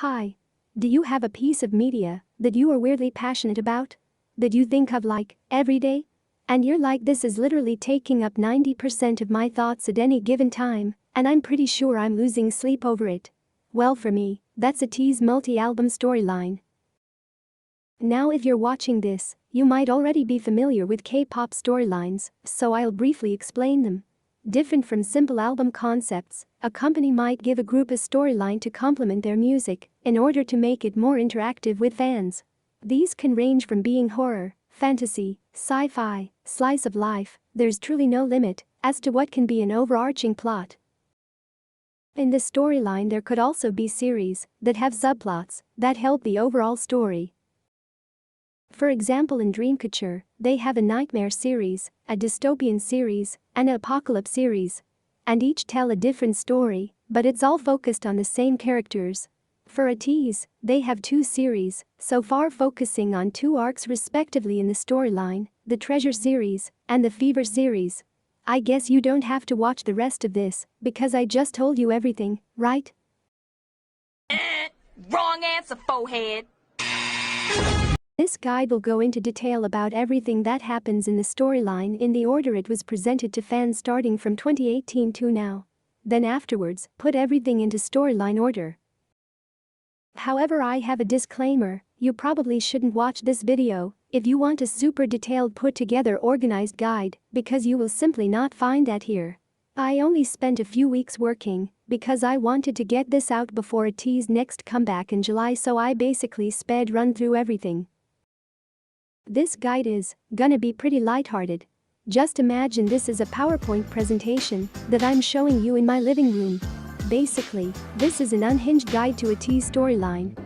Hi. Do you have a piece of media that you are weirdly passionate about? That you think of like every day? And you're like, this is literally taking up 90% of my thoughts at any given time, and I'm pretty sure I'm losing sleep over it. Well, for me, that's Ateez multi-album storyline. Now if you're watching this, you might already be familiar with K-pop storylines, so I'll briefly explain them. Different from simple album concepts, a company might give a group a storyline to complement their music in order to make it more interactive with fans. These can range from being horror, fantasy, sci-fi, slice of life. There's truly no limit as to what can be an overarching plot. In the storyline, there could also be series that have subplots that help the overall story. For example, in Dreamcatcher, they have a nightmare series, a dystopian series, and an apocalypse series. And each tell a different story, but it's all focused on the same characters. For Ateez, they have two series, so far focusing on two arcs respectively in the storyline, the Treasure series and the Fever series. I guess you don't have to watch the rest of this, because I just told you everything, right? Wrong answer, forehead. This guide will go into detail about everything that happens in the storyline in the order it was presented to fans starting from 2018 to now. Then afterwards, put everything into storyline order. However, I have a disclaimer: you probably shouldn't watch this video if you want a super detailed put together organized guide, because you will simply not find that here. I only spent a few weeks working because I wanted to get this out before Ateez's next comeback in July, so I basically sped run through everything. This guide is gonna be pretty lighthearted. Just imagine this is a PowerPoint presentation that I'm showing you in my living room. Basically, this is an unhinged guide to Ateez storyline.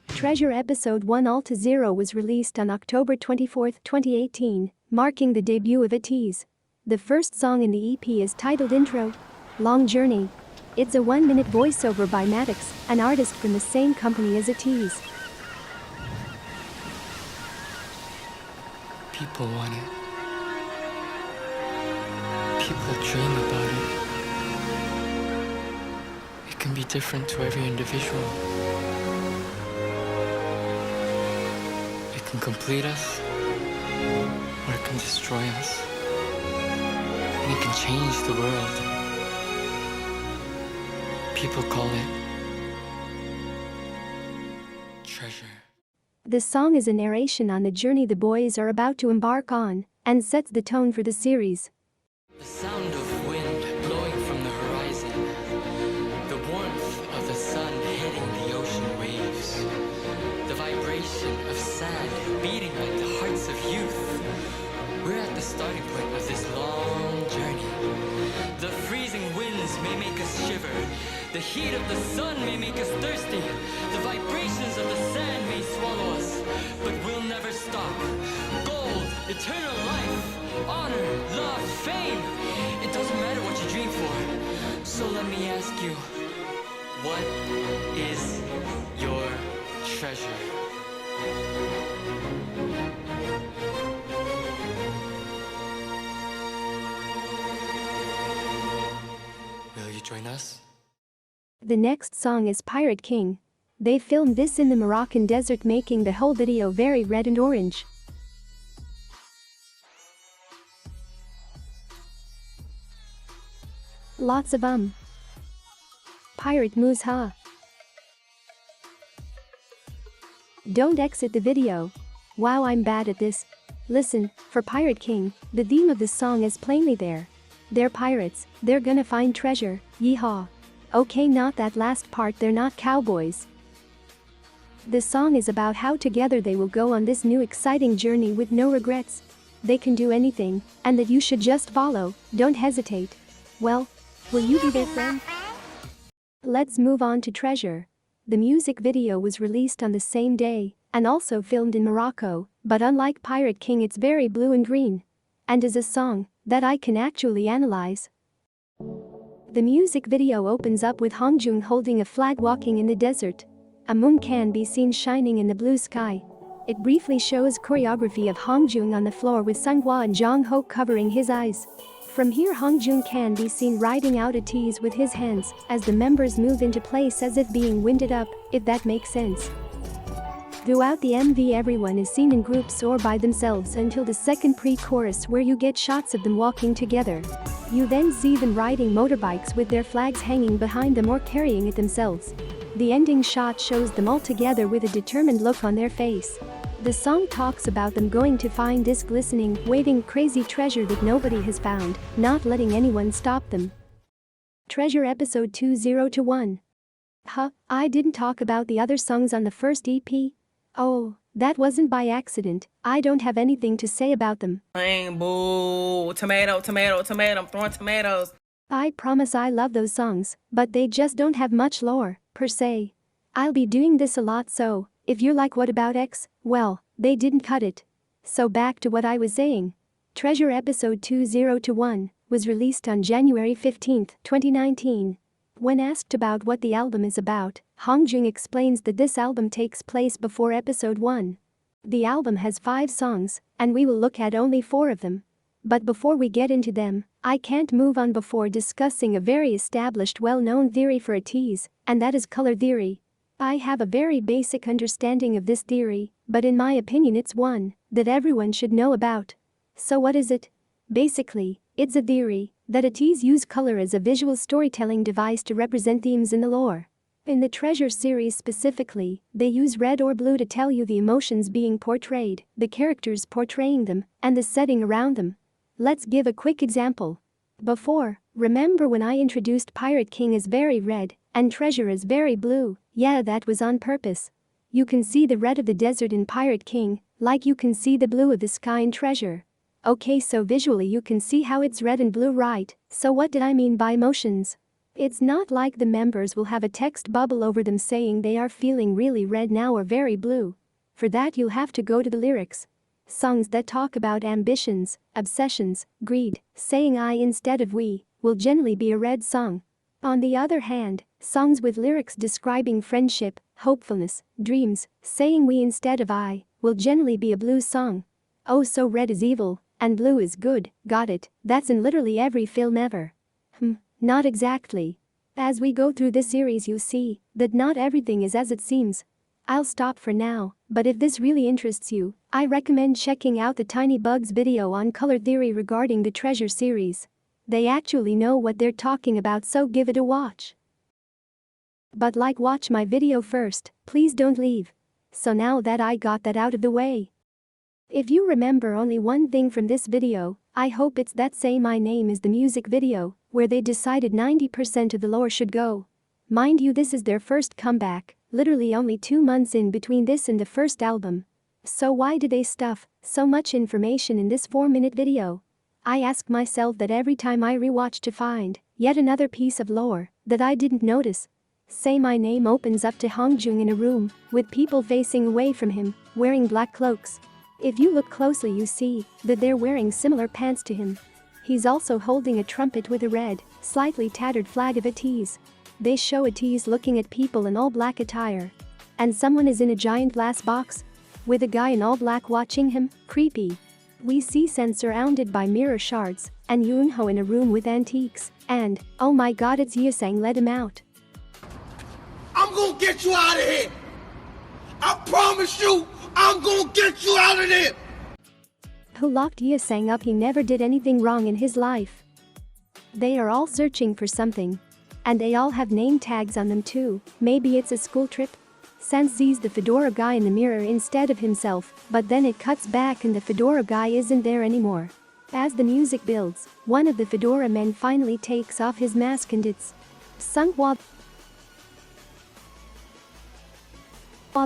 Treasure Episode 1 All to Zero was released on October 24, 2018, marking the debut of Ateez. The first song in the EP is titled Intro. Long Journey. It's a 1-minute voiceover by Maddox, an artist from the same company as Ateez. People want it. People dream about it. It can be different to every individual. It can complete us, or it can destroy us. And it can change the world. People call it treasure. The song is a narration on the journey the boys are about to embark on and sets the tone for the series. The sound of wind blowing from the horizon, the warmth of the sun hitting the ocean waves, the vibration of sand beating like the hearts of youth. We're at the starting point of this long journey. The freezing winds may make us shiver, the heat of the sun may make us thirsty, the vibrations of the sand may swallow us, but we'll never stop. Gold, eternal life, honor, love, fame. It doesn't matter what you dream for. So let me ask you, what is your treasure? Will you join us? The next song is Pirate King. They filmed this in the Moroccan desert, making the whole video very red and orange. Lots of Pirate moves, huh? Don't exit the video. Wow, I'm bad at this. Listen, for Pirate King, the theme of the song is plainly there. They're pirates, they're gonna find treasure, yeehaw. Okay, not that last part, they're not cowboys. The song is about how together they will go on this new exciting journey with no regrets. They can do anything, and that you should just follow, don't hesitate. Well, will you be their friend? Let's move on to Treasure. The music video was released on the same day, and also filmed in Morocco, but unlike Pirate King, it's very blue and green. And is a song that I can actually analyze. The music video opens up with Hongjung holding a flag walking in the desert. A moon can be seen shining in the blue sky. It briefly shows choreography of Hongjung on the floor with Sunghwa and Jongho covering his eyes. From here Hongjun can be seen riding out Ateez with his hands as the members move into place as if being winded up, if that makes sense. Throughout the MV everyone is seen in groups or by themselves until the second pre-chorus where you get shots of them walking together. You then see them riding motorbikes with their flags hanging behind them or carrying it themselves. The ending shot shows them all together with a determined look on their face. The song talks about them going to find this glistening, waving crazy treasure that nobody has found, not letting anyone stop them. Treasure episode 20-1. I didn't talk about the other songs on the first EP. Oh, that wasn't by accident. I don't have anything to say about them. Boo. Tomato, tomato, tomato. I'm throwing tomatoes. I promise I love those songs, but they just don't have much lore, per se. I'll be doing this a lot, so if you're like what about X, well, they didn't cut it. So back to what I was saying. Treasure episode 20-1 was released on January 15, 2019. When asked about what the album is about, Hongjun explains that this album takes place before episode 1. The album has 5 songs, and we will look at only 4 of them. But before we get into them, I can't move on before discussing a very established well-known theory for Ateez, and that is color theory. I have a very basic understanding of this theory, but in my opinion it's one that everyone should know about. So what is it? Basically, it's a theory that Ateez use color as a visual storytelling device to represent themes in the lore. In the Treasure series specifically, they use red or blue to tell you the emotions being portrayed, the characters portraying them, and the setting around them. Let's give a quick example. Before, remember when I introduced Pirate King as very red and Treasure as very blue? Yeah, that was on purpose. You can see the red of the desert in Pirate King, like you can see the blue of the sky in Treasure. Okay, so visually you can see how it's red and blue, right? So what did I mean by emotions? It's not like the members will have a text bubble over them saying they are feeling really red now or very blue. For that you'll have to go to the lyrics. Songs that talk about ambitions, obsessions, greed, saying I instead of we, will generally be a red song. On the other hand, songs with lyrics describing friendship, hopefulness, dreams, saying we instead of I, will generally be a blue song. Oh, so red is evil, and blue is good, got it, that's in literally every film ever. Not exactly. As we go through this series you see that not everything is as it seems. I'll stop for now, but if this really interests you, I recommend checking out the Tiny Bugs video on color theory regarding the Treasure series. They actually know what they're talking about, so give it a watch. But watch my video first, please don't leave. So now that I got that out of the way. If you remember only one thing from this video, I hope it's that Say My Name is the music video, where they decided 90% of the lore should go. Mind you, this is their first comeback, literally only 2 months in between this and the first album. So why did they stuff so much information in this 4-minute video? I ask myself that every time I rewatch to find yet another piece of lore that I didn't notice. Say My Name opens up to Hongjun in a room with people facing away from him, wearing black cloaks. If you look closely you see that they're wearing similar pants to him. He's also holding a trumpet with a red, slightly tattered flag of Ateez. They show Ateez looking at people in all black attire. And someone is in a giant glass box with a guy in all black watching him, creepy. We see Sen surrounded by mirror shards and Yoonho in a room with antiques, and, oh my god, it's Yesang let him out. I'm gonna get you out of here! I promise you, I'm gonna get you out of there! Who locked Yesang up? He never did anything wrong in his life. They are all searching for something. And they all have name tags on them too. Maybe it's a school trip? San sees the fedora guy in the mirror instead of himself, but then it cuts back and the fedora guy isn't there anymore. As the music builds, one of the fedora men finally takes off his mask and it's sung while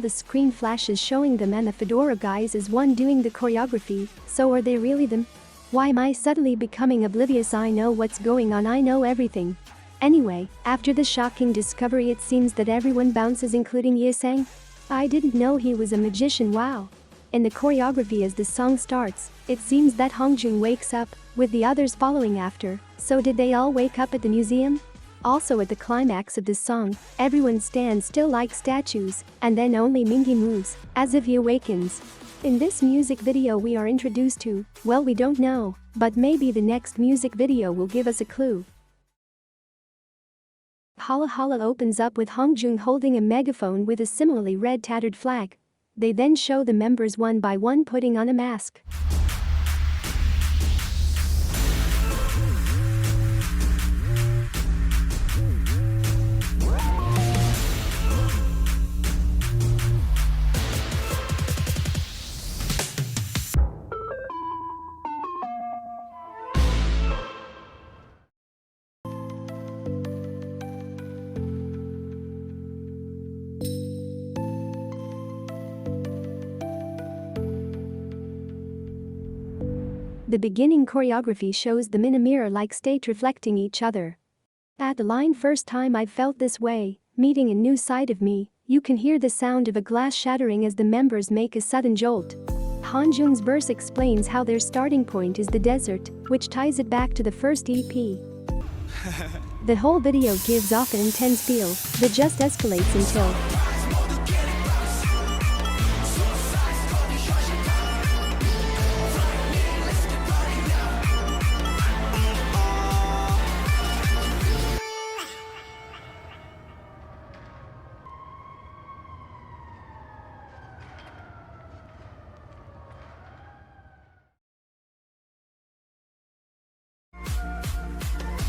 the screen flashes showing them, and the fedora guys is one doing the choreography. So are they really them? Why am I suddenly becoming oblivious? I know what's going on, I know everything. Anyway, after the shocking discovery it seems that everyone bounces including Yesang. I didn't know he was a magician, wow. In the choreography as the song starts, it seems that Hongjun wakes up, with the others following after. So did they all wake up at the museum? Also at the climax of this song, everyone stands still like statues, and then only Mingi moves, as if he awakens. In this music video we are introduced to, well, we don't know, But maybe the next music video will give us a clue. Hala Hala opens up with Hongjung holding a megaphone with a similarly red tattered flag. They then show the members one by one putting on a mask. The beginning choreography shows them in a mirror-like state reflecting each other. At the line "First time I've felt this way, meeting a new side of me," you can hear the sound of a glass shattering as the members make a sudden jolt. Hanjung's verse explains how their starting point is the desert, which ties it back to the first EP. The whole video gives off an intense feel that just escalates until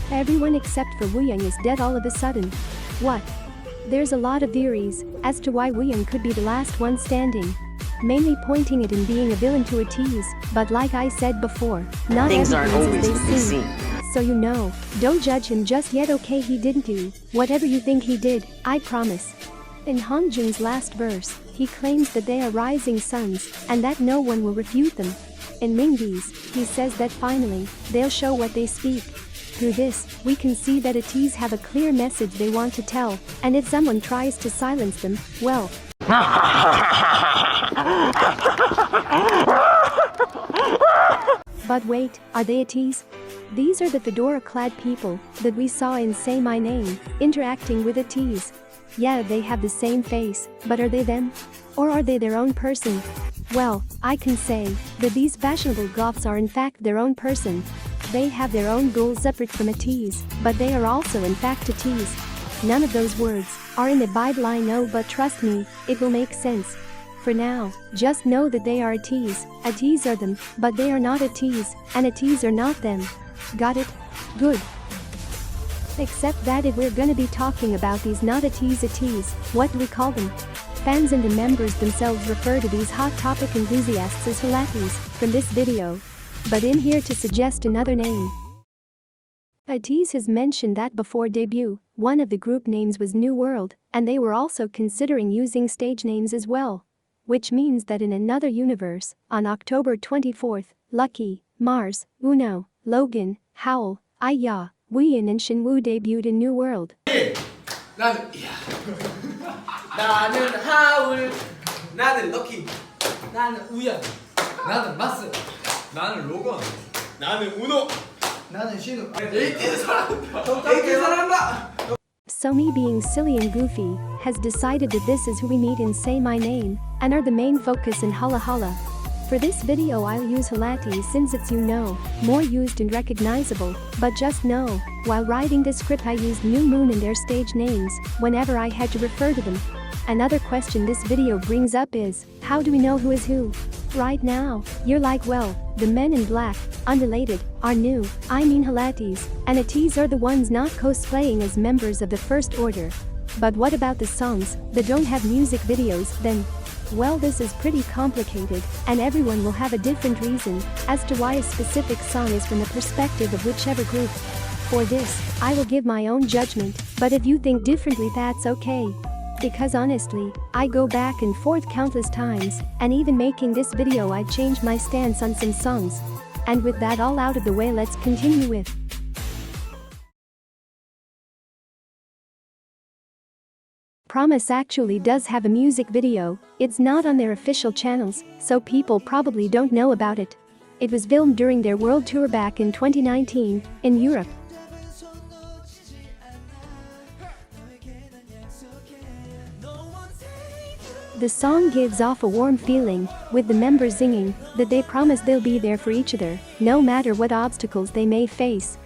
everyone except for Wooyoung is dead all of a sudden. What? There's a lot of theories as to why Wooyoung could be the last one standing, mainly pointing at him being a villain to Ateez, but like I said before, not Things aren't everything is always as what they they seem. So you know, don't judge him just yet, okay? He didn't do whatever you think he did, I promise. In Hongjung's last verse, he claims that they are rising suns and that no one will refute them. In Mingbi's, he says that finally, they'll show what they speak. Through this, we can see that Ateez have a clear message they want to tell, and if someone tries to silence them, well. But wait, are they Ateez? These are the fedora-clad people that we saw in Say My Name, interacting with Ateez. Yeah, they have the same face, but are they them? Or are they their own person? Well, I can say that these fashionable goths are in fact their own person. They have their own goals separate from Ateez, but they are also in fact Ateez. None of those words are in the Bible, I know, but trust me, it will make sense. For now, just know that they are Ateez. Ateez are them, but they are not Ateez, and Ateez are not them. Got it? Good. Except that if we're gonna be talking about these not Ateez, what do we call them? Fans and the members themselves refer to these hot topic enthusiasts as Halateez from this video. But in here to suggest another name. Ateez has mentioned that before debut, one of the group names was New World, and they were also considering using stage names as well. Which means that in another universe, on October 24th, Lucky, Mars, Uno, Logan, Howl, Iya, Wooyoung and Shinwoo debuted in New World. 나는 하울, 나는 럭키, 나는 우연, 나는 마스, 나는 로건, 나는 우노, 나는 신우. 에이티즈 사랑한다. So me being silly and goofy, has decided that this is who we meet in Say My Name, and are the main focus in Hala Hala. For this video I'll use Halateez since it's more used and recognizable, but just know, while writing this script I used New Moon in their stage names, whenever I had to refer to them. Another question this video brings up is, how do we know who is who? Right now, you're like, well, the men in black, unrelated, are new, I mean Halateez, and Ateez are the ones not cosplaying as members of the First Order. But what about the songs that don't have music videos then? Well, this is pretty complicated, and everyone will have a different reason as to why a specific song is from the perspective of whichever group. For this, I will give my own judgment, but if you think differently that's okay. Because honestly, I go back and forth countless times, and even making this video I changed my stance on some songs. And with that all out of the way, let's continue with Promise actually does have a music video. It's not on their official channels, so people probably don't know about it. It was filmed during their world tour back in 2019, in Europe. The song gives off a warm feeling, with the members singing that they promise they'll be there for each other, no matter what obstacles they may face.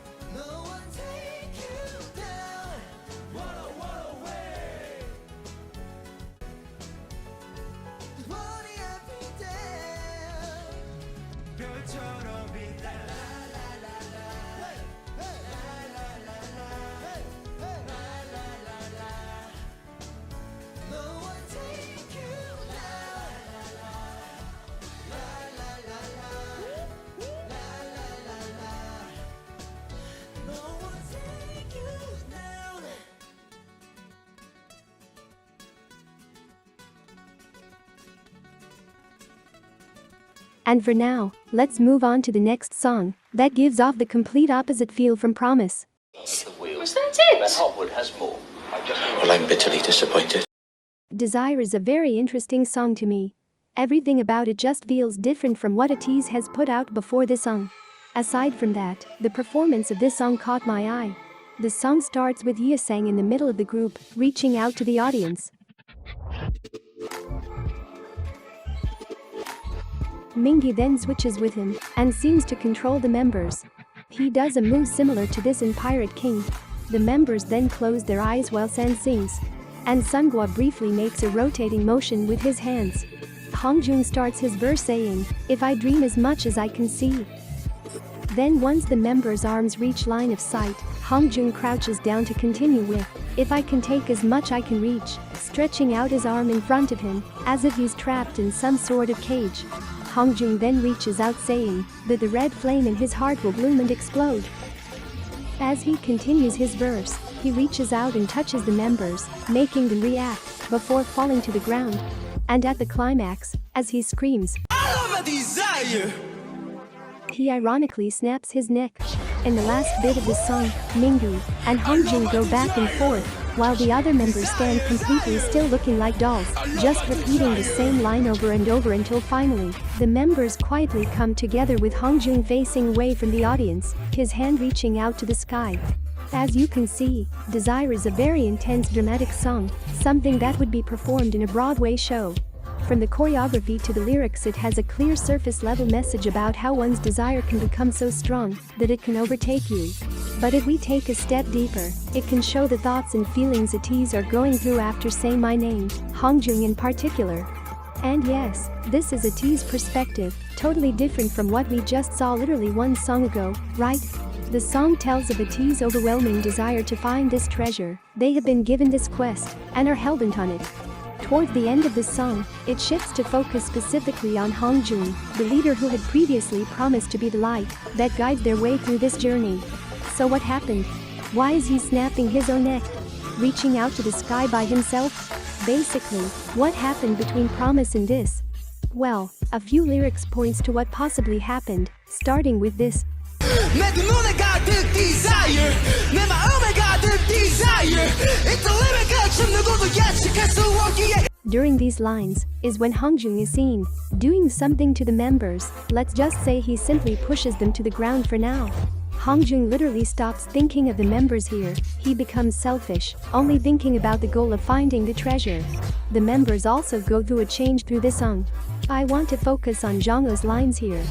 And for now, let's move on to the next song that gives off the complete opposite feel from Promise. Was that it? Hotwood has more. Well, I'm bitterly disappointed. Desire is a very interesting song to me. Everything about it just feels different from what Ateez has put out before this song. Aside from that, the performance of this song caught my eye. The song starts with Yeosang in the middle of the group, reaching out to the audience. Mingi then switches with him and seems to control the members. He does a move similar to this in Pirate King. The members then close their eyes while San sings. And Sungwa briefly makes a rotating motion with his hands. Hongjun starts his verse saying, "If I dream as much as I can see." Then once the members' arms reach line of sight, Hongjun crouches down to continue with, "If I can take as much I can reach," stretching out his arm in front of him, as if he's trapped in some sort of cage. Hongjun then reaches out saying that the red flame in his heart will bloom and explode. As he continues his verse, he reaches out and touches the members, making them react, before falling to the ground. And at the climax, as he screams, "I love a desire!" he ironically snaps his neck. In the last bit of the song, Mingi and Hongjun go back and forth, while the other members stand completely still looking like dolls, just repeating the same line over and over until finally, the members quietly come together with Hongjun facing away from the audience, his hand reaching out to the sky. As you can see, Desire is a very intense dramatic song, something that would be performed in a Broadway show. From the choreography to the lyrics, it has a clear surface level message about how one's desire can become so strong that it can overtake you. But if we take a step deeper, it can show the thoughts and feelings Ateez are going through after saying my name, Hongjun in particular. And yes, this is Ateez's perspective, totally different from what we just saw literally one song ago, right? The song tells of Ateez's overwhelming desire to find this treasure. They have been given this quest and are hell-bent on it. Toward the end of the song, it shifts to focus specifically on Hongjun, the leader who had previously promised to be the light that guides their way through this journey. So what happened? Why is he snapping his own neck? Reaching out to the sky by himself? Basically, what happened between Promise and this? Well, a few lyrics points to what possibly happened, starting with this. During these lines is when Hongjun is seen doing something to the members. Let's just say he simply pushes them to the ground for now. Hongjun literally stops thinking of the members here. He becomes selfish, only thinking about the goal of finding the treasure. The members also go through a change through this song. I want to focus on Jongho's lines here.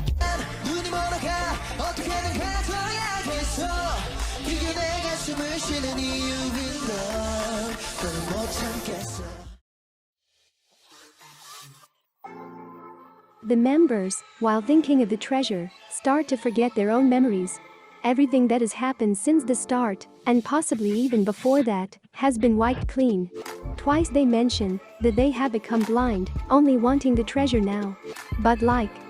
The members, while thinking of the treasure, start to forget their own memories. Everything that has happened since the start, and possibly even before that, has been wiped clean. Twice they mention that they have become blind, only wanting the treasure now. But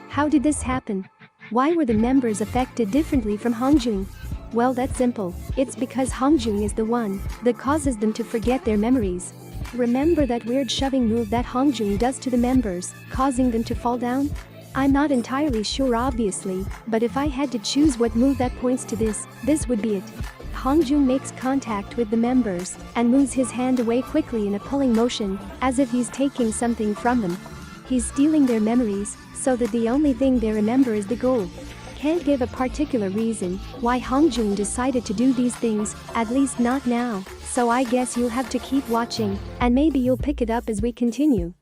how did this happen? Why were the members affected differently from Hongjun? Well, that's simple. It's because Hongjun is the one that causes them to forget their memories. Remember that weird shoving move that Hongjun does to the members, causing them to fall down? I'm not entirely sure obviously, but if I had to choose what move that points to this would be it. Hongjun makes contact with the members and moves his hand away quickly in a pulling motion, as if he's taking something from them. He's stealing their memories, so that the only thing they remember is the goal. Can't give a particular reason why Hongjun decided to do these things, at least not now, so I guess you'll have to keep watching, and maybe you'll pick it up as we continue.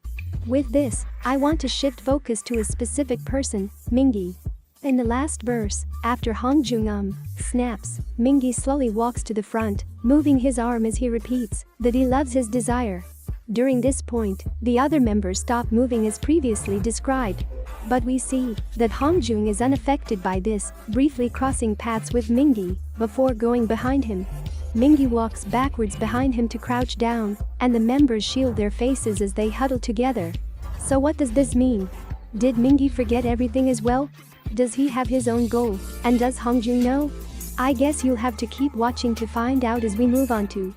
With this, I want to shift focus to a specific person, Mingi. In the last verse, after Hongjung snaps, Mingi slowly walks to the front, moving his arm as he repeats that he loves his desire. During this point, the other members stop moving as previously described. But we see that Hongjung is unaffected by this, briefly crossing paths with Mingi before going behind him. Mingi walks backwards behind him to crouch down, and the members shield their faces as they huddle together. So what does this mean? Did Mingi forget everything as well? Does he have his own goal, and does Hongjung know? I guess you'll have to keep watching to find out as we move on to.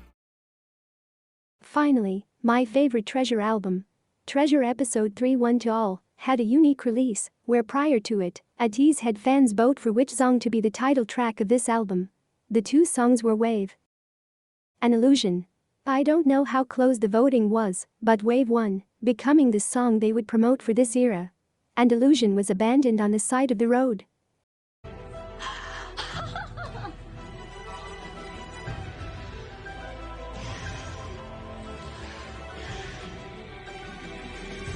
Finally, my favorite Treasure album. Treasure Episode 3 One to All had a unique release, where prior to it, Ateez had fans vote for which song to be the title track of this album. The two songs were Wave and Illusion. I don't know how close the voting was, but Wave won, becoming the song they would promote for this era. And Illusion was abandoned on the side of the road.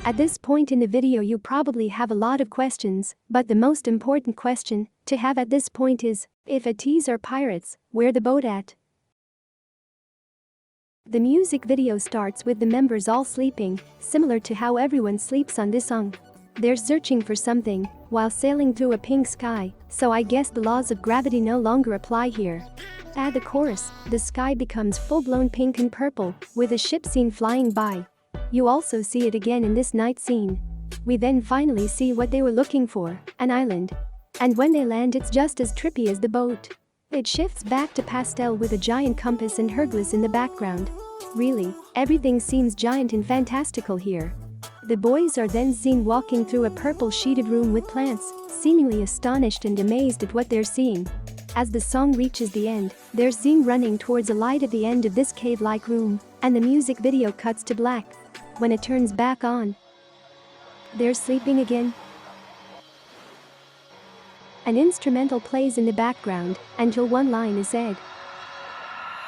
At this point in the video you probably have a lot of questions, but the most important question to have at this point is, if Ateez are pirates, where the boat at? The music video starts with the members all sleeping, similar to how everyone sleeps on this song. They're searching for something while sailing through a pink sky, so I guess the laws of gravity no longer apply here. At the chorus, the sky becomes full-blown pink and purple, with a ship scene flying by. You also see it again in this night scene. We then finally see what they were looking for, an island. And when they land it's just as trippy as the boat. It shifts back to pastel with a giant compass and Hercules in the background. Really, everything seems giant and fantastical here. The boys are then seen walking through a purple sheeted room with plants, seemingly astonished and amazed at what they're seeing. As the song reaches the end, they're seen running towards a light at the end of this cave-like room, and the music video cuts to black. When it turns back on, they're sleeping again. An instrumental plays in the background until one line is said.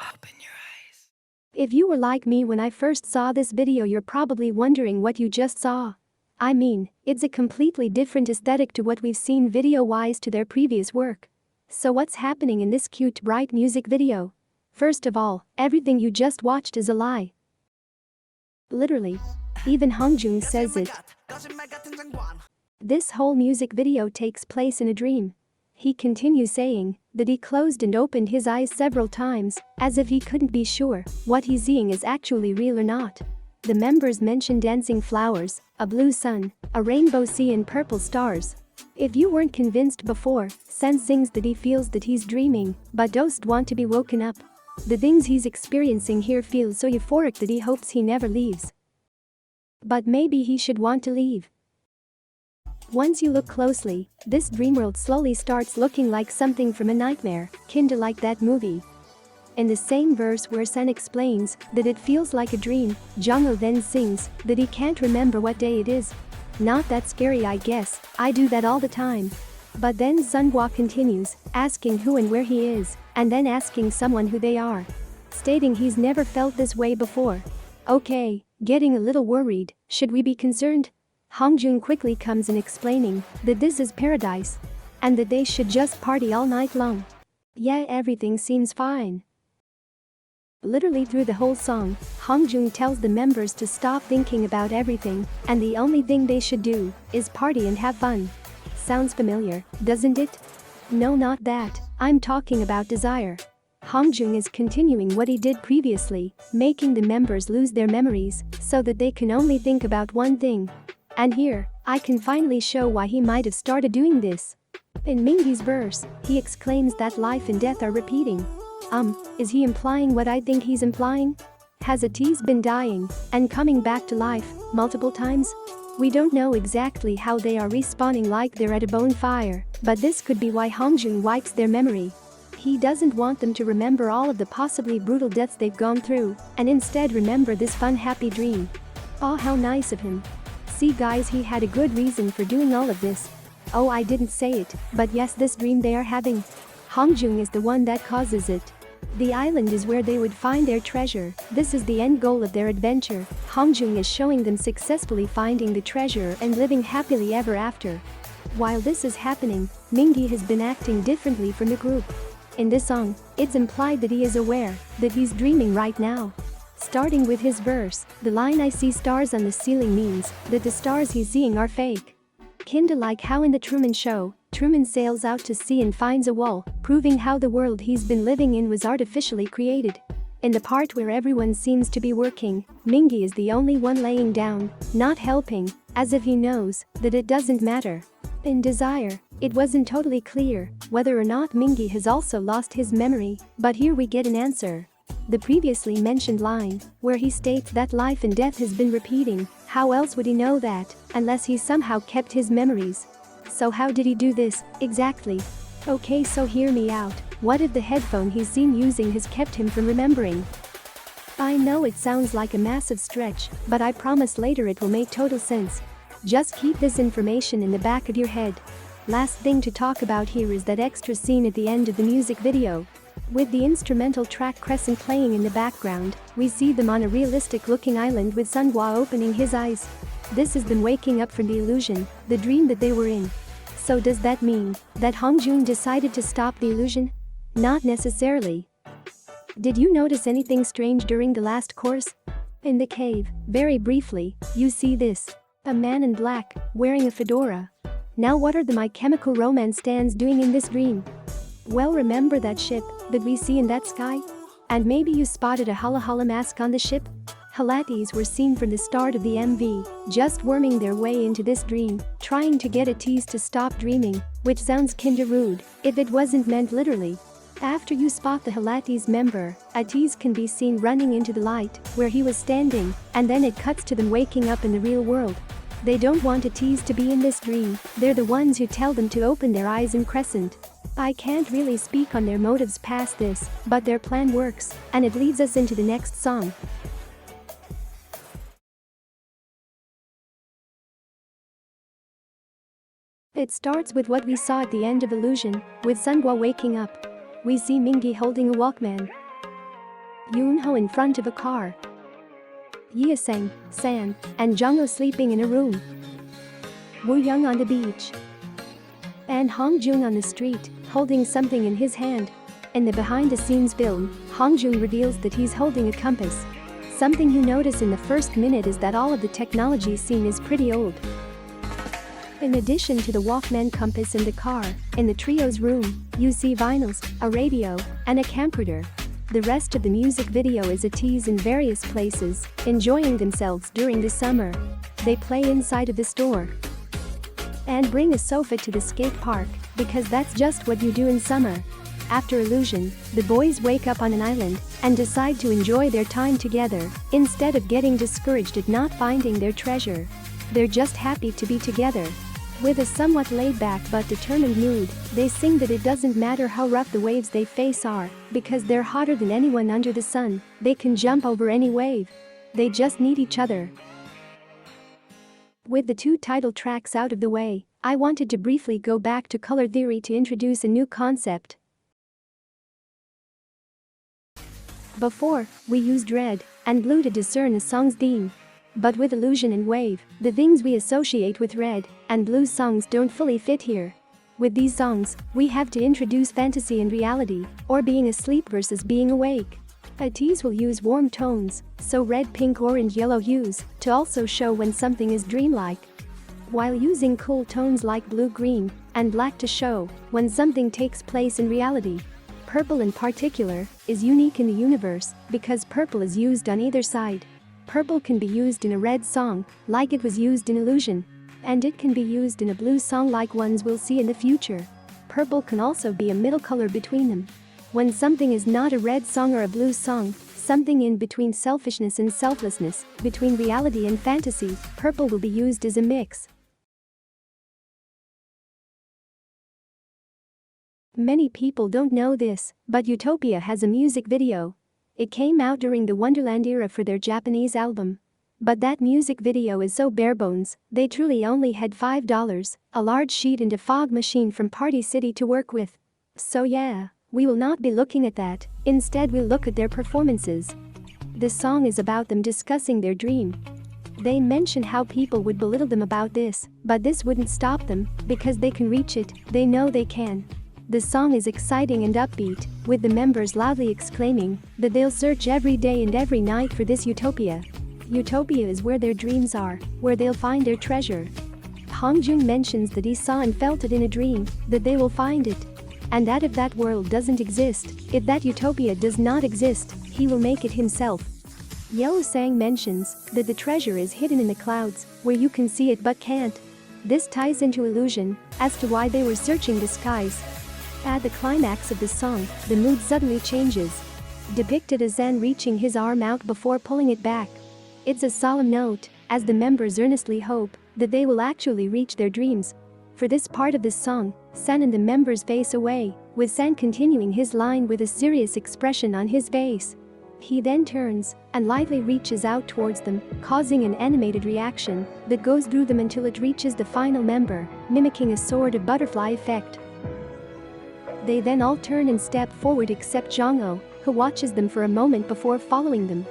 Open your eyes. If you were like me when I first saw this video, you're probably wondering what you just saw. I mean, it's a completely different aesthetic to what we've seen video-wise to their previous work. So what's happening in this cute bright music video? First of all, everything you just watched is a lie. Literally. Even Hongjung says it. This whole music video takes place in a dream. He continues saying that he closed and opened his eyes several times, as if he couldn't be sure what he's seeing is actually real or not. The members mention dancing flowers, a blue sun, a rainbow sea and purple stars. If you weren't convinced before, Sen sings that he feels that he's dreaming, but doesn't want to be woken up. The things he's experiencing here feel so euphoric that he hopes he never leaves. But maybe he should want to leave. Once you look closely, this dreamworld slowly starts looking like something from a nightmare, kinda like that movie. In the same verse where Sen explains that it feels like a dream, Jungho then sings that he can't remember what day it is. Not that scary, I guess, I do that all the time. But then Sunhwa continues, asking who and where he is, and then asking someone who they are, stating he's never felt this way before. Okay, getting a little worried, should we be concerned? Hongjung quickly comes in explaining that this is paradise, and that they should just party all night long. Yeah, everything seems fine. Literally through the whole song, Hongjung tells the members to stop thinking about everything, and the only thing they should do is party and have fun. Sounds familiar, doesn't it? No, not that, I'm talking about desire. Hongjung is continuing what he did previously, making the members lose their memories so that they can only think about one thing. And here, I can finally show why he might have started doing this. In Mingi's verse, he exclaims that life and death are repeating. Is he implying what I think he's implying? Has Ateez been dying and coming back to life multiple times? We don't know exactly how they are respawning like they're at a bonfire, but this could be why Hongjung wipes their memory. He doesn't want them to remember all of the possibly brutal deaths they've gone through, and instead remember this fun happy dream. Oh, how nice of him. See guys, he had a good reason for doing all of this. Oh, I didn't say it, but yes, this dream they are having, Hongjung is the one that causes it. The island is where they would find their treasure. This is the end goal of their adventure. Hongjung is showing them successfully finding the treasure and living happily ever after. While this is happening, Mingi has been acting differently from the group. In this song, it's implied that he is aware that he's dreaming right now. Starting with his verse, the line "I see stars on the ceiling" means that the stars he's seeing are fake. Kinda like how in the Truman Show, Truman sails out to sea and finds a wall, proving how the world he's been living in was artificially created. In the part where everyone seems to be working, Mingi is the only one laying down, not helping, as if he knows that it doesn't matter. In Desire, it wasn't totally clear whether or not Mingi has also lost his memory, but here we get an answer. The previously mentioned line, where he states that life and death has been repeating, how else would he know that, unless he somehow kept his memories? So how did he do this, exactly? Okay, so hear me out. What if the headphone he's seen using has kept him from remembering? I know it sounds like a massive stretch, but I promise later it will make total sense. Just keep this information in the back of your head. Last thing to talk about here is that extra scene at the end of the music video. With the instrumental track Crescent playing in the background, we see them on a realistic-looking island with Sunghwa opening his eyes. This is them waking up from the illusion, the dream that they were in. So does that mean that Hongjung decided to stop the illusion? Not necessarily. Did you notice anything strange during the last chorus? In the cave, very briefly, you see this. A man in black, wearing a fedora. Now what are the My Chemical Romance stands doing in this dream? Well, remember that ship that we see in that sky? And maybe you spotted a Hala Hala mask on the ship? Halateez were seen from the start of the MV, just worming their way into this dream, trying to get Ateez to stop dreaming, which sounds kinda rude, if it wasn't meant literally. After you spot the Halateez member, Ateez can be seen running into the light, where he was standing, and then it cuts to them waking up in the real world. They don't want Ateez to be in this dream, they're the ones who tell them to open their eyes in Crescent. I can't really speak on their motives past this, but their plan works, and it leads us into the next song. It starts with what we saw at the end of Illusion, with Sunghwa waking up. We see Mingi holding a Walkman, Yoonho in front of a car, Yeosang, San, and Jungho sleeping in a room, Wooyoung on the beach, and Hongjung on the street, holding something in his hand. In the behind-the-scenes film, Hongjung reveals that he's holding a compass. Something you notice in the first minute is that all of the technology seen is pretty old. In addition to the Walkman compass in the car, in the trio's room, you see vinyls, a radio, and a camcorder. The rest of the music video is Ateez in various places, enjoying themselves during the summer. They play inside of the store and bring a sofa to the skate park, because that's just what you do in summer. After Illusion, the boys wake up on an island and decide to enjoy their time together, instead of getting discouraged at not finding their treasure. They're just happy to be together. With a somewhat laid-back but determined mood, they sing that it doesn't matter how rough the waves they face are, because they're hotter than anyone under the sun, they can jump over any wave. They just need each other. With the two title tracks out of the way, I wanted to briefly go back to color theory to introduce a new concept. Before, we used red and blue to discern a song's theme. But with Illusion and Wave, the things we associate with red and blue songs don't fully fit here. With these songs, we have to introduce fantasy and reality, or being asleep versus being awake. Ateez will use warm tones, so red, pink, orange, yellow hues, to also show when something is dreamlike, while using cool tones like blue, green, and black to show when something takes place in reality. Purple in particular is unique in the universe because purple is used on either side. Purple can be used in a red song, like it was used in Illusion, and it can be used in a blue song like ones we'll see in the future. Purple can also be a middle color between them. When something is not a red song or a blue song, something in between selfishness and selflessness, between reality and fantasy, purple will be used as a mix. Many people don't know this, but Utopia has a music video. It came out during the Wonderland era for their Japanese album. But that music video is so barebones, they truly only had $5, a large sheet and a fog machine from Party City to work with. So yeah, We will not be looking at that, instead we'll look at their performances. The song is about them discussing their dream. They mention how people would belittle them about this, but this wouldn't stop them, because they can reach it, they know they can. The song is exciting and upbeat, with the members loudly exclaiming that they'll search every day and every night for this utopia. Utopia is where their dreams are, where they'll find their treasure. Hongjun mentions that he saw and felt it in a dream, that they will find it. And that if that world doesn't exist, if that utopia does not exist, he will make it himself. Yeo Sang mentions that the treasure is hidden in the clouds, where you can see it but can't. This ties into illusion as to why they were searching the skies. At the climax of the song, the mood suddenly changes. Depicted as Zen reaching his arm out before pulling it back. It's a solemn note, as the members earnestly hope that they will actually reach their dreams. For this part of the song, San and the members face away, with San continuing his line with a serious expression on his face. He then turns and lightly reaches out towards them, causing an animated reaction that goes through them until it reaches the final member, mimicking a sort of butterfly effect. They then all turn and step forward except Jongho, who watches them for a moment before following them.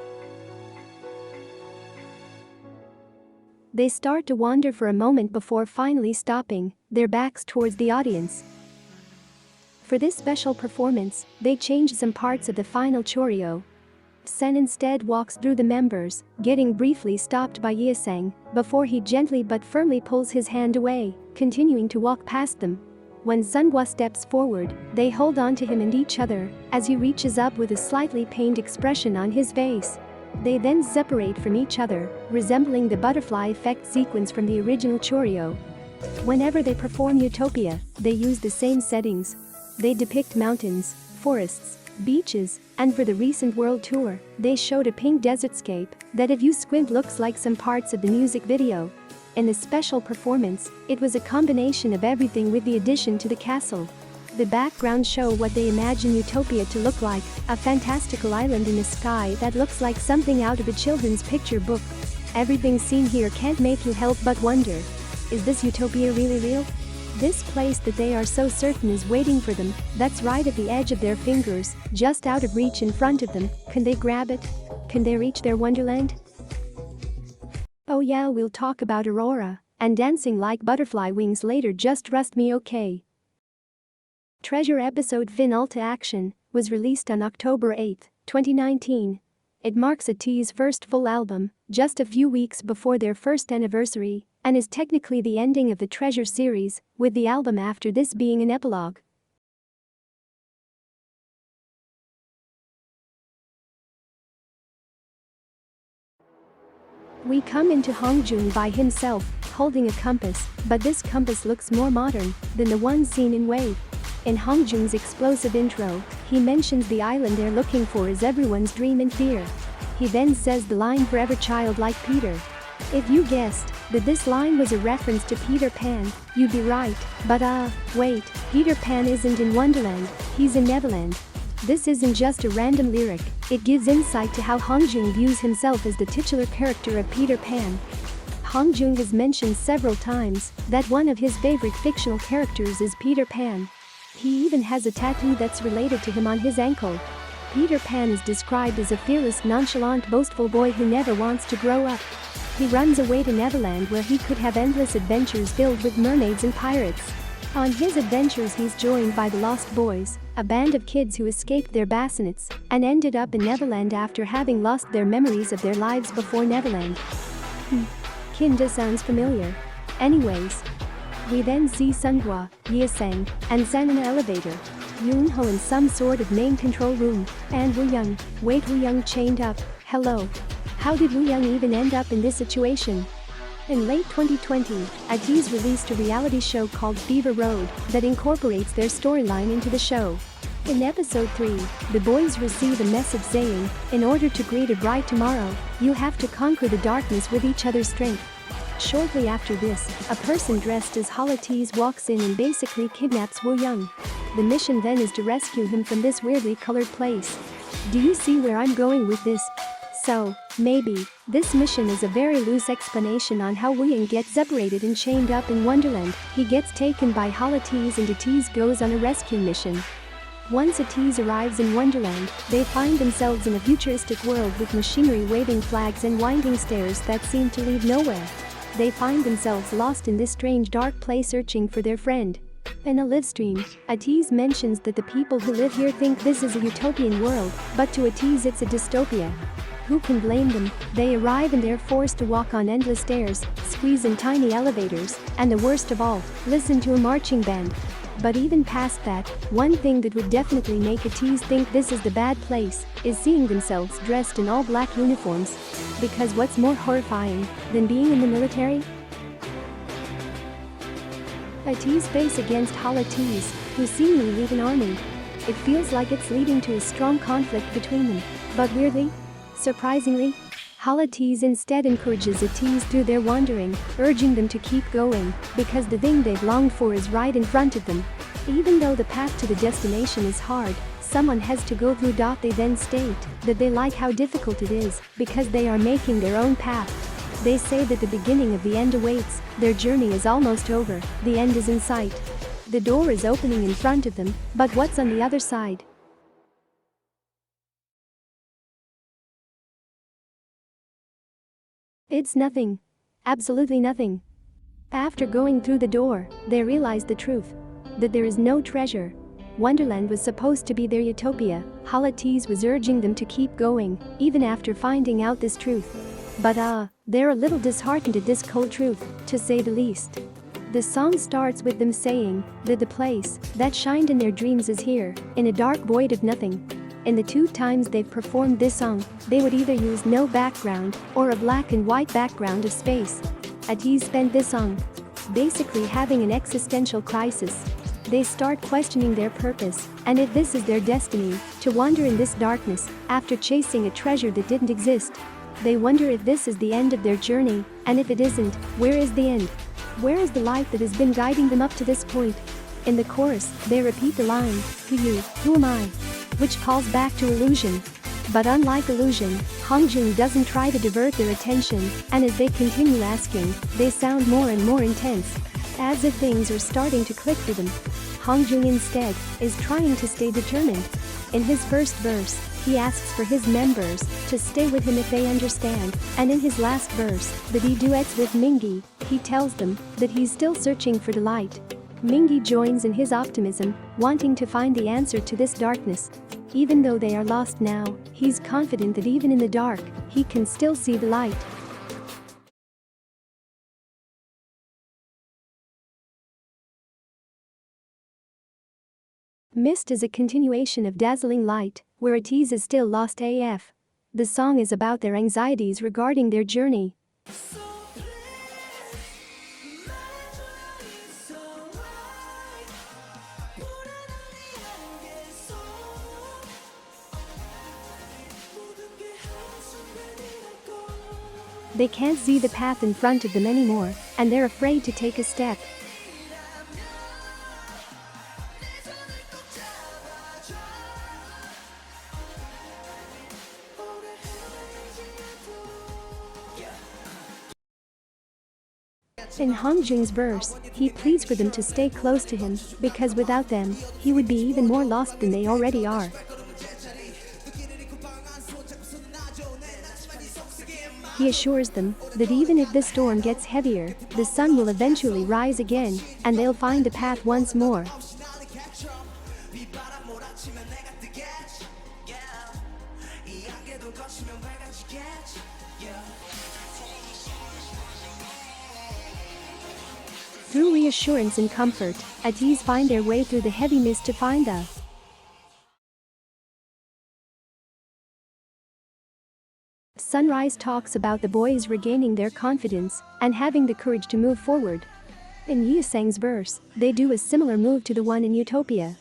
They start to wander for a moment before finally stopping, their backs towards the audience. For this special performance, they change some parts of the final choreo. Sen instead walks through the members, getting briefly stopped by Yeosang, before he gently but firmly pulls his hand away, continuing to walk past them. When Sunhwa steps forward, they hold on to him and each other, as he reaches up with a slightly pained expression on his face. They then separate from each other, resembling the butterfly effect sequence from the original choreo. Whenever they perform Utopia, they use the same settings. They depict mountains, forests, beaches, and for the recent world tour, they showed a pink desertscape that if you squint looks like some parts of the music video. In the special performance, it was a combination of everything with the addition to the castle. The background show what they imagine Utopia to look like, a fantastical island in the sky that looks like something out of a children's picture book. Everything seen here can't make you help but wonder, is this Utopia really real? This place that they are so certain is waiting for them, that's right at the edge of their fingers, just out of reach in front of them, can they grab it? Can they reach their Wonderland? Oh yeah, we'll talk about Aurora and dancing like butterfly wings later, just trust me, okay? Treasure episode Final to Action was released on October 8, 2019. It marks Ateez's first full album, just a few weeks before their first anniversary, and is technically the ending of the Treasure series, with the album after this being an epilogue. We come into Hongjun by himself, holding a compass, but this compass looks more modern than the one seen in Wave. In Hongjun's explosive intro, he mentions the island they're looking for is everyone's dream and fear. He then says the line "forever child like Peter." If you guessed that this line was a reference to Peter Pan, you'd be right, but wait, Peter Pan isn't in Wonderland, he's in Neverland. This isn't just a random lyric, it gives insight to how Hongjun views himself as the titular character of Peter Pan. Hongjun has mentioned several times that one of his favorite fictional characters is Peter Pan. He even has a tattoo that's related to him on his ankle. Peter Pan is described as a fearless, nonchalant, boastful boy who never wants to grow up. He runs away to Neverland where he could have endless adventures filled with mermaids and pirates. On his adventures he's joined by the Lost Boys, a band of kids who escaped their bassinets and ended up in Neverland after having lost their memories of their lives before Neverland. Kinda sounds familiar. Anyways, we then see Sunhwa, Yeosang, and San in an elevator. Yoonho in some sort of main control room, and Wooyoung, wait, Wooyoung chained up, hello. How did Wooyoung even end up in this situation? In late 2020, Ateez released a reality show called Fever Road that incorporates their storyline into the show. In episode 3, the boys receive a message saying, in order to create a bright tomorrow, you have to conquer the darkness with each other's strength. Shortly after this, a person dressed as Hala Hala walks in and basically kidnaps Wooyoung. The mission then is to rescue him from this weirdly colored place. Do you see where I'm going with this? So, maybe, this mission is a very loose explanation on how Wooyoung gets separated and chained up in Wonderland. He gets taken by Hala Hala and Ateez goes on a rescue mission. Once Ateez arrives in Wonderland, they find themselves in a futuristic world with machinery waving flags and winding stairs that seem to lead nowhere. They find themselves lost in this strange dark place searching for their friend. In a live stream, Ateez mentions that the people who live here think this is a utopian world, but to Ateez it's a dystopia. Who can blame them? They arrive and they're forced to walk on endless stairs, squeeze in tiny elevators, and the worst of all, listen to a marching band. But even past that, one thing that would definitely make Ateez think this is the bad place is seeing themselves dressed in all black uniforms. Because what's more horrifying than being in the military? Ateez face against Hala Hala, who seemingly lead an army. It feels like it's leading to a strong conflict between them, but weirdly, surprisingly, Hala Hala instead encourages Ateez through their wandering, urging them to keep going, because the thing they've longed for is right in front of them. Even though the path to the destination is hard, someone has to go through. They then state that they like how difficult it is, because they are making their own path. They say that the beginning of the end awaits, their journey is almost over, the end is in sight. The door is opening in front of them, but what's on the other side? It's nothing. Absolutely nothing. After going through the door, they realize the truth. That there is no treasure. Wonderland was supposed to be their utopia. Hala Hala was urging them to keep going, even after finding out this truth. But they're a little disheartened at this cold truth, to say the least. The song starts with them saying that the place that shined in their dreams is here, in a dark void of nothing. In the 2 times they've performed this song, they would either use no background or a black and white background of space. Ateez spent this song basically having an existential crisis. They start questioning their purpose, and if this is their destiny, to wander in this darkness, after chasing a treasure that didn't exist. They wonder if this is the end of their journey, and if it isn't, where is the end? Where is the light that has been guiding them up to this point? In the chorus, they repeat the line, "Who you, who am I?" which calls back to illusion. But unlike illusion, Hongjung doesn't try to divert their attention, and as they continue asking, they sound more and more intense. As if things are starting to click for them. Hongjung instead is trying to stay determined. In his first verse, he asks for his members to stay with him if they understand, and in his last verse, that he duets with Mingi, he tells them that he's still searching for the light. Mingi joins in his optimism, wanting to find the answer to this darkness. Even though they are lost now, he's confident that even in the dark, he can still see the light. Mist is a continuation of Dazzling Light, where Ateez is still lost AF. The song is about their anxieties regarding their journey. They can't see the path in front of them anymore, and they're afraid to take a step. In Hongjung's verse, he pleads for them to stay close to him, because without them, he would be even more lost than they already are. He assures them that even if the storm gets heavier, the sun will eventually rise again, and they'll find a path once more. Through reassurance and comfort, Ateez find their way through the heavy mist to find the sunrise. Talks about the boys regaining their confidence and having the courage to move forward. In Yeosang's verse, they do a similar move to the one in Utopia.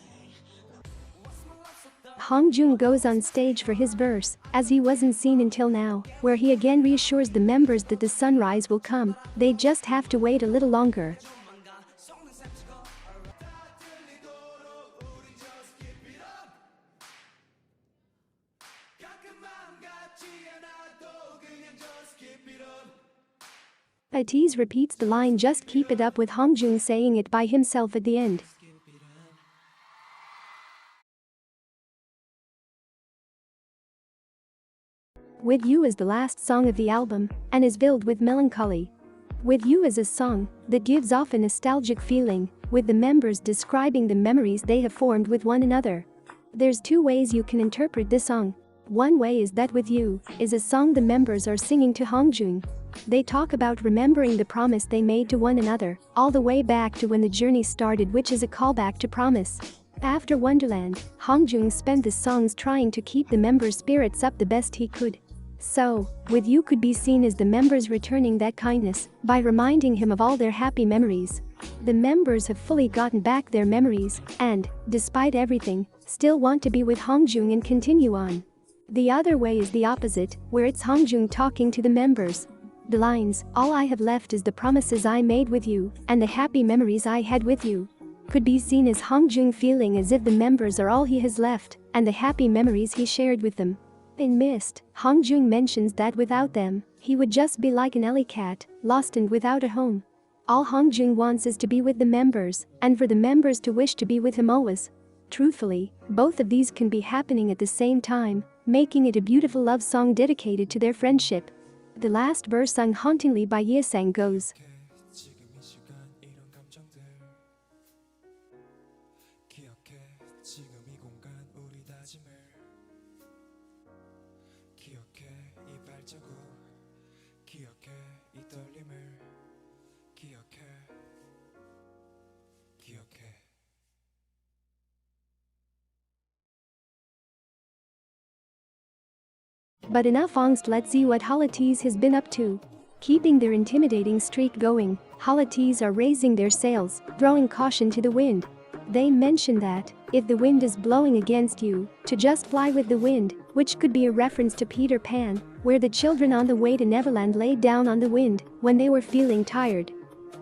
Hongjung goes on stage for his verse, as he wasn't seen until now, where he again reassures the members that the sunrise will come, they just have to wait a little longer. Ateez repeats the line "just keep it up" with Hongjung saying it by himself at the end. With You is the last song of the album and is filled with melancholy. With You is a song that gives off a nostalgic feeling, with the members describing the memories they have formed with one another. There's two ways you can interpret this song. One way is that With You is a song the members are singing to Hongjung. They talk about remembering the promise they made to one another, all the way back to when the journey started, which is a callback to Promise. After Wonderland, Hongjung spent the songs trying to keep the members' spirits up the best he could. So, With You could be seen as the members returning that kindness by reminding him of all their happy memories. The members have fully gotten back their memories and, despite everything, still want to be with Hongjung and continue on. The other way is the opposite, where it's Hongjung talking to the members. The lines, "All I have left is the promises I made with you and the happy memories I had with you," could be seen as Hongjung feeling as if the members are all he has left and the happy memories he shared with them. In Mist, Hongjung mentions that without them, he would just be like an alley cat, lost and without a home. All Hongjung wants is to be with the members and for the members to wish to be with him always. Truthfully, both of these can be happening at the same time, making it a beautiful love song dedicated to their friendship. The last verse sung hauntingly by Yesang goes, but enough angst, let's see what Hala Hala has been up to. Keeping their intimidating streak going, Hala Hala are raising their sails, throwing caution to the wind. They mention that, if the wind is blowing against you, to just fly with the wind, which could be a reference to Peter Pan, where the children on the way to Neverland laid down on the wind when they were feeling tired.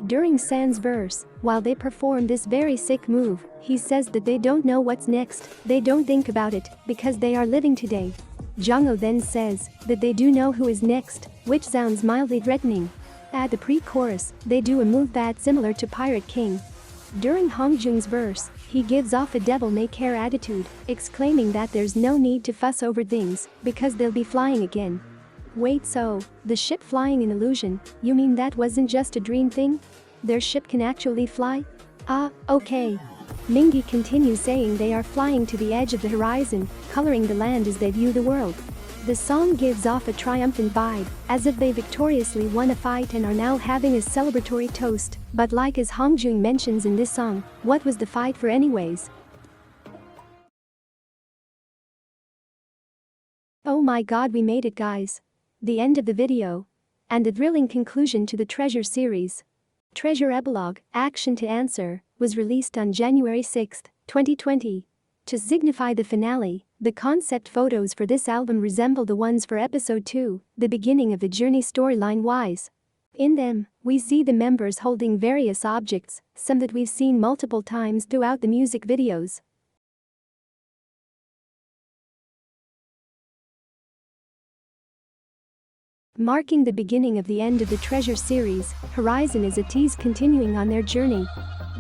During San's verse, while they perform this very sick move, he says that they don't know what's next, they don't think about it, because they are living today. Jungho then says that they do know who is next, which sounds mildly threatening. At the pre-chorus, they do a move that's similar to Pirate King. During Hongjung's verse, he gives off a devil-may-care attitude, exclaiming that there's no need to fuss over things, because they'll be flying again. Wait, so, the ship flying an illusion, you mean that wasn't just a dream thing? Their ship can actually fly? Ah, okay. Mingi continues saying they are flying to the edge of the horizon, coloring the land as they view the world. The song gives off a triumphant vibe, as if they victoriously won a fight and are now having a celebratory toast, but like as Hongjung mentions in this song, what was the fight for anyways? Oh my god, we made it, guys. The end of the video. And the thrilling conclusion to the Treasure series. Treasure Epilogue, Action to Answer, was released on January 6, 2020. To signify the finale, the concept photos for this album resemble the ones for episode 2, the beginning of the journey storyline-wise. In them, we see the members holding various objects, some that we've seen multiple times throughout the music videos. Marking the beginning of the end of the Treasure series, Horizon is Ateez continuing on their journey.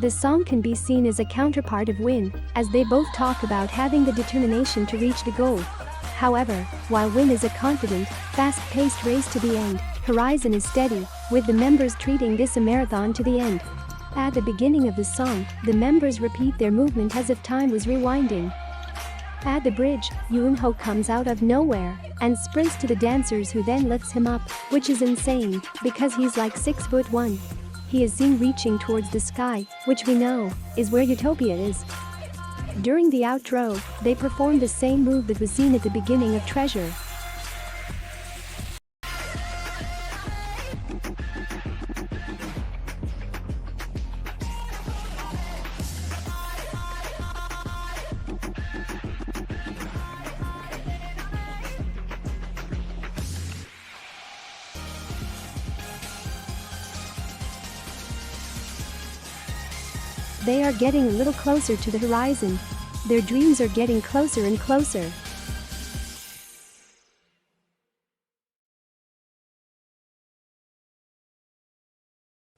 The song can be seen as a counterpart of Win, as they both talk about having the determination to reach the goal. However, while Win is a confident, fast-paced race to the end, Horizon is steady, with the members treating this a marathon to the end. At the beginning of the song, the members repeat their movement as if time was rewinding. At the bridge, Yoonho comes out of nowhere and sprints to the dancers, who then lifts him up, which is insane because he's like 6'1". He is seen reaching towards the sky, which we know is where Utopia is. During the outro, they perform the same move that was seen at the beginning of Treasure. They are getting a little closer to the horizon. Their dreams are getting closer and closer.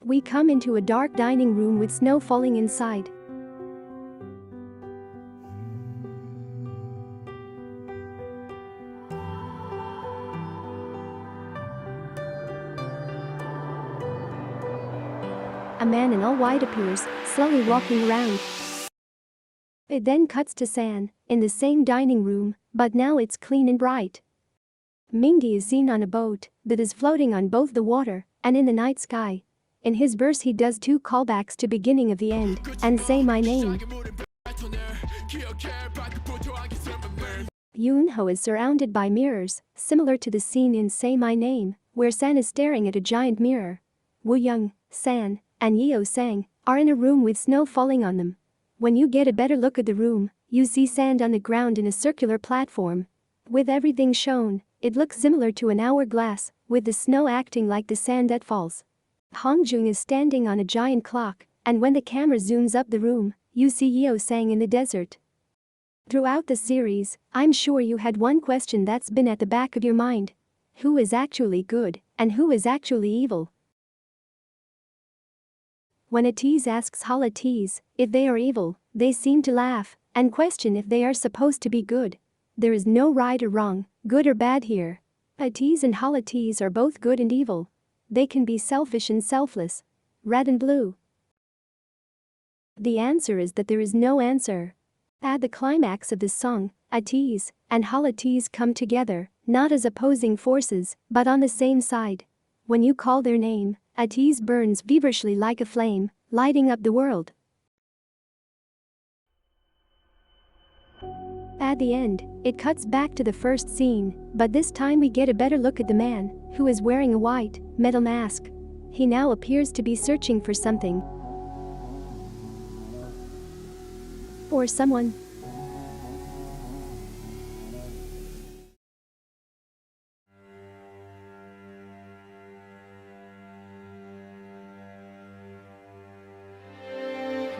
We come into a dark dining room with snow falling inside. a man in all white appears, slowly walking around. It then cuts to San, in the same dining room, but now it's clean and bright. Mingi is seen on a boat that is floating on both the water and in the night sky. In his verse he does 2 callbacks to beginning of the end and Say My Name. Yoonho is surrounded by mirrors, similar to the scene in Say My Name, where San is staring at a giant mirror. Woo-young, San, and Yeo Sang are in a room with snow falling on them. When you get a better look at the room, you see sand on the ground in a circular platform. With everything shown, it looks similar to an hourglass, with the snow acting like the sand that falls. Hongjung is standing on a giant clock, and when the camera zooms up the room, you see Yeo Sang in the desert. Throughout the series, I'm sure you had one question that's been at the back of your mind. Who is actually good, and who is actually evil? When Ateez asks Hala Teez if they are evil, they seem to laugh and question if they are supposed to be good. There is no right or wrong, good or bad here. Ateez and Hala Teez are both good and evil. They can be selfish and selfless. Red and blue. The answer is that there is no answer. At the climax of this song, Ateez and Hala Teez come together, not as opposing forces, but on the same side. When you call their name, Ateez burns feverishly like a flame, lighting up the world. At the end, it cuts back to the first scene, but this time we get a better look at the man, who is wearing a white, metal mask. He now appears to be searching for something. Or someone.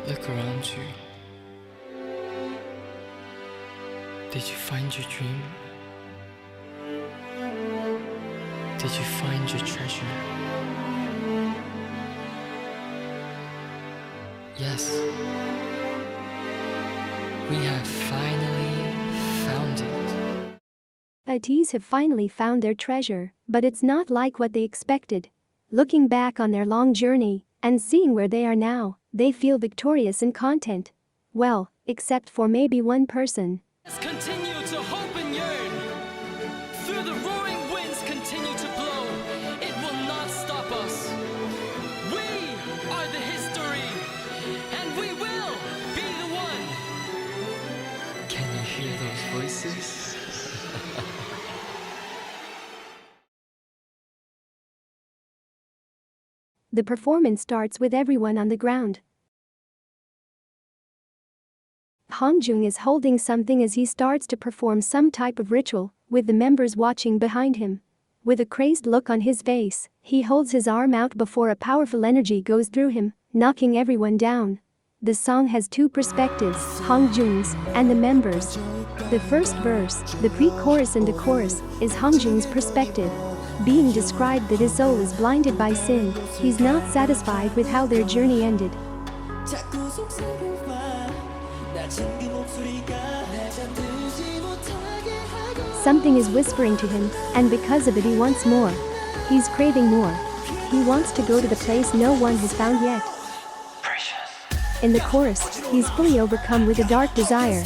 Look around you. Did you find your dream? Did you find your treasure? Yes. We have finally found it. Ateez have finally found their treasure, but it's not like what they expected. Looking back on their long journey and seeing where they are now, they feel victorious and content. Well, except for maybe one person. Let's continue to hope and yearn. Through the roaring winds continue to blow. It will not stop us. We are the history, and we will be the one. Can you hear those voices? The performance starts with everyone on the ground. Hongjung is holding something as he starts to perform some type of ritual, with the members watching behind him. With a crazed look on his face, he holds his arm out before a powerful energy goes through him, knocking everyone down. The song has 2 perspectives, Hongjung's and the members. The first verse, the pre-chorus and the chorus, is Hongjung's perspective. Being described that his soul is blinded by sin, he's not satisfied with how their journey ended. Something is whispering to him, and because of it he wants more. He's craving more. He wants to go to the place no one has found yet. In the chorus, he's fully overcome with a dark desire.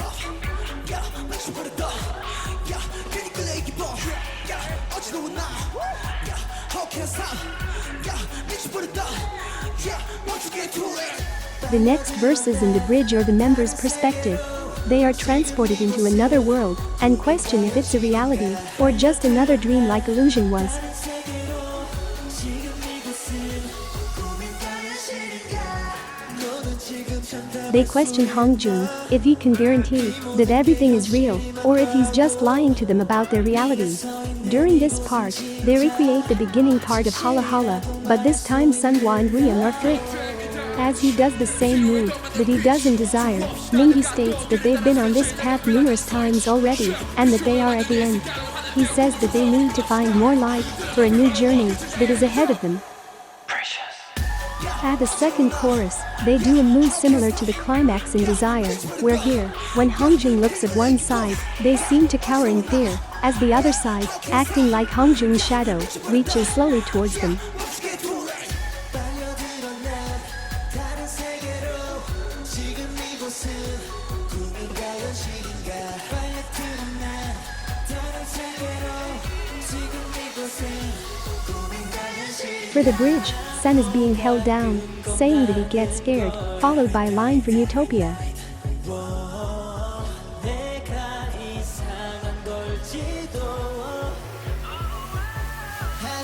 The next verses in the bridge are the members' perspective. They are transported into another world and question if it's a reality or just another dream like illusion was. They question Hongjung if he can guarantee that everything is real or if he's just lying to them about their reality. During this part, they recreate the beginning part of Hala Hala, but this time Sunhwa and Ryung are flipped. As he does the same move that he does in Desire, Mingi states that they've been on this path numerous times already and that they are at the end. He says that they need to find more light for a new journey that is ahead of them. At the second chorus, they do a move similar to the climax in Desire, where here, when Hongjung looks at one side, they seem to cower in fear, as the other side, acting like Hongjung's shadow, reaches slowly towards them. For the bridge, Sun is being held down, saying that he gets scared, followed by a line from Utopia.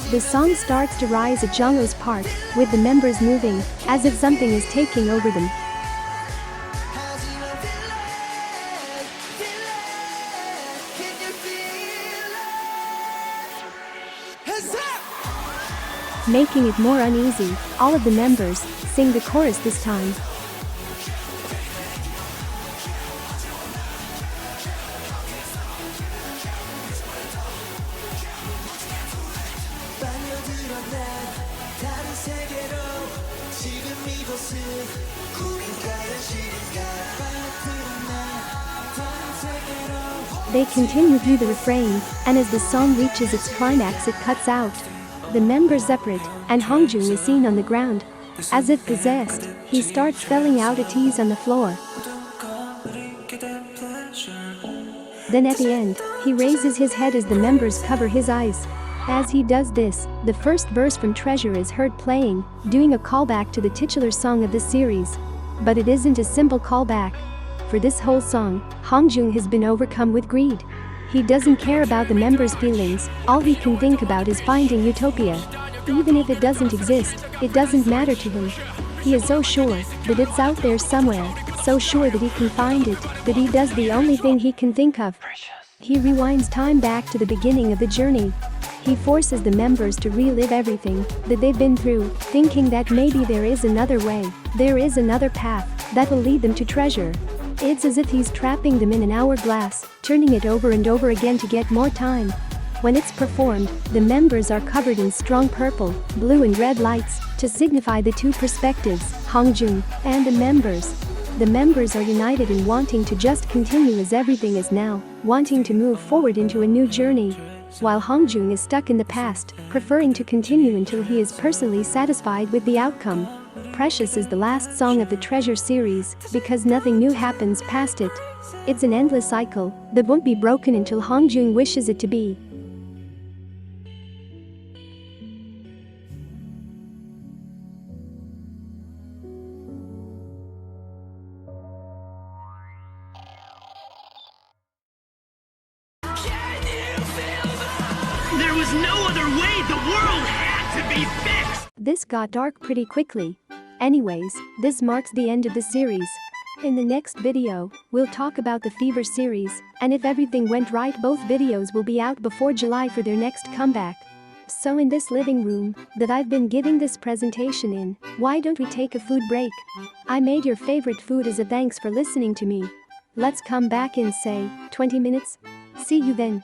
The song starts to rise at Jungkook's part, with the members moving, as if something is taking over them. Making it more uneasy, all of the members sing the chorus this time. They continue through the refrain, and as the song reaches its climax it cuts out. The members separate, and Hongjung is seen on the ground. As if possessed, he starts spelling out Ateez on the floor. Then at the end, he raises his head as the members cover his eyes. As he does this, the first verse from Treasure is heard playing, doing a callback to the titular song of the series. But it isn't a simple callback. For this whole song, Hongjung has been overcome with greed. He doesn't care about the members' feelings, all he can think about is finding Utopia. Even if it doesn't exist, it doesn't matter to him. He is so sure that it's out there somewhere, so sure that he can find it, that he does the only thing he can think of. He rewinds time back to the beginning of the journey. He forces the members to relive everything that they've been through, thinking that maybe there is another way, there is another path that will lead them to treasure. It's as if he's trapping them in an hourglass, turning it over and over again to get more time. When it's performed, the members are covered in strong purple, blue and red lights to signify the two perspectives, Hongjung and the members. The members are united in wanting to just continue as everything is now, wanting to move forward into a new journey. While Hongjung is stuck in the past, preferring to continue until he is personally satisfied with the outcome. Precious is the last song of the Treasure series because nothing new happens past it. It's an endless cycle that won't be broken until Hongjung wishes it to be. There was no other way. The world had to be fixed. This got dark pretty quickly. Anyways, this marks the end of the series. In the next video, we'll talk about the Fever series, and if everything went right both videos will be out before July for their next comeback. So in this living room that I've been giving this presentation in, why don't we take a food break? I made your favorite food as a thanks for listening to me. Let's come back in say 20 minutes. See you then.